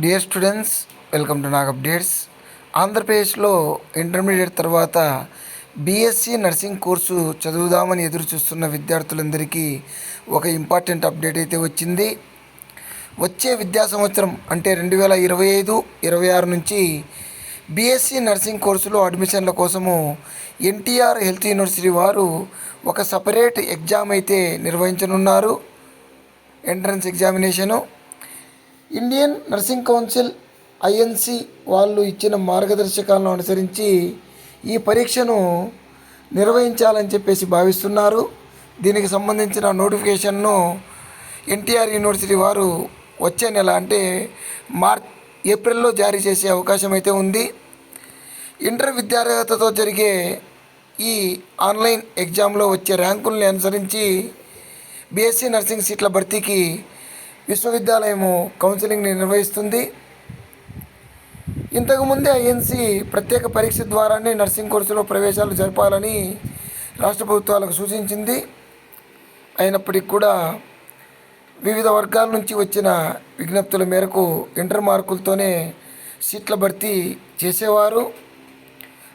Dear students, welcome to Nag updates. ఆంధ్రప్రదేశ్లో intermediate తర్వాత BSc nursing course చదువుదామని ఎదురు చూస్తున్న విద్యార్థులందరికీ ఒక ఇంపార్టెంట్ అప్డేట్ అయితే వచ్చింది. వచ్చే విద్యా సంవత్సరం అంటే 2025-26 నుంచి బీఎస్సీ నర్సింగ్ కోర్సులో అడ్మిషన్ల కోసము ఎన్టీఆర్ హెల్త్ యూనివర్సిటీ వారు ఒక సపరేట్ ఎగ్జామ్ అయితే నిర్వహించనున్నారు. Entrance examination Indian nursing council INC వాళ్ళు ఇచ్చిన మార్గదర్శకాలను అనుసరించి ఈ పరీక్షను నిర్వహించాలని చెప్పేసి భావిస్తున్నారు. దీనికి సంబంధించిన నోటిఫికేషన్ను ఎన్టీఆర్ యూనివర్సిటీ వారు వచ్చే నెల అంటే ఏప్రిల్లో జారీ చేసే అవకాశం అయితే ఉంది. ఇంటర్ విద్యార్హతతో జరిగే ఈ ఆన్లైన్ ఎగ్జామ్లో వచ్చే ర్యాంకుల్ని అనుసరించి బీఎస్సీ నర్సింగ్ సీట్ల భర్తీకి విశ్వవిద్యాలయము కౌన్సిలింగ్ని నిర్వహిస్తుంది. ఇంతకుముందే ఐఎన్సి ప్రత్యేక పరీక్ష ద్వారానే నర్సింగ్ కోర్సులో ప్రవేశాలు జరపాలని రాష్ట్ర ప్రభుత్వాలకు సూచించింది. అయినప్పటికీ కూడా వివిధ వర్గాల నుంచి వచ్చిన విజ్ఞప్తుల మేరకు ఇంటర్ మార్కులతోనే సీట్ల భర్తీ చేసేవారు.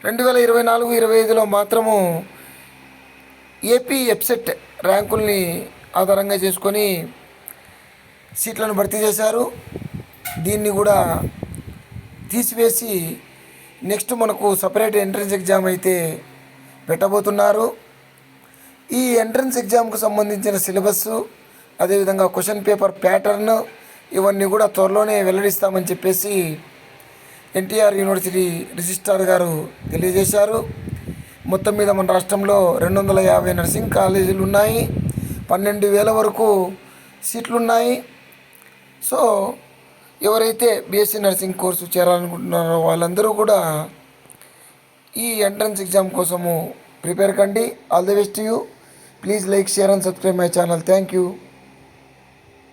2024-25లో మాత్రము ఏపీ ఎప్సెట్ ర్యాంకుల్ని ఆధారంగా చేసుకొని సీట్లను భర్తీ చేశారు. దీన్ని కూడా తీసివేసి నెక్స్ట్ మనకు సపరేట్ ఎంట్రన్స్ ఎగ్జామ్ అయితే పెట్టబోతున్నారు. ఈ ఎంట్రన్స్ ఎగ్జామ్కు సంబంధించిన సిలబస్సు, అదేవిధంగా క్వశ్చన్ పేపర్ ప్యాటర్న్ ఇవన్నీ కూడా త్వరలోనే వెల్లడిస్తామని చెప్పేసి ఎన్టీఆర్ యూనివర్సిటీ రిజిస్ట్రార్ గారు తెలియజేశారు. మొత్తం మీద మన రాష్ట్రంలో 250 నర్సింగ్ కాలేజీలు ఉన్నాయి, 12,000 వరకు సీట్లు ఉన్నాయి. సో ఎవరైతే బీఎస్సీ నర్సింగ్ కోర్సు చేరాలనుకుంటున్నారో వాళ్ళందరూ కూడా ఈ ఎంట్రన్స్ ఎగ్జామ్ కోసము ప్రిపేర్ కండి. All the best you. Please like, share and subscribe my channel. Thank you.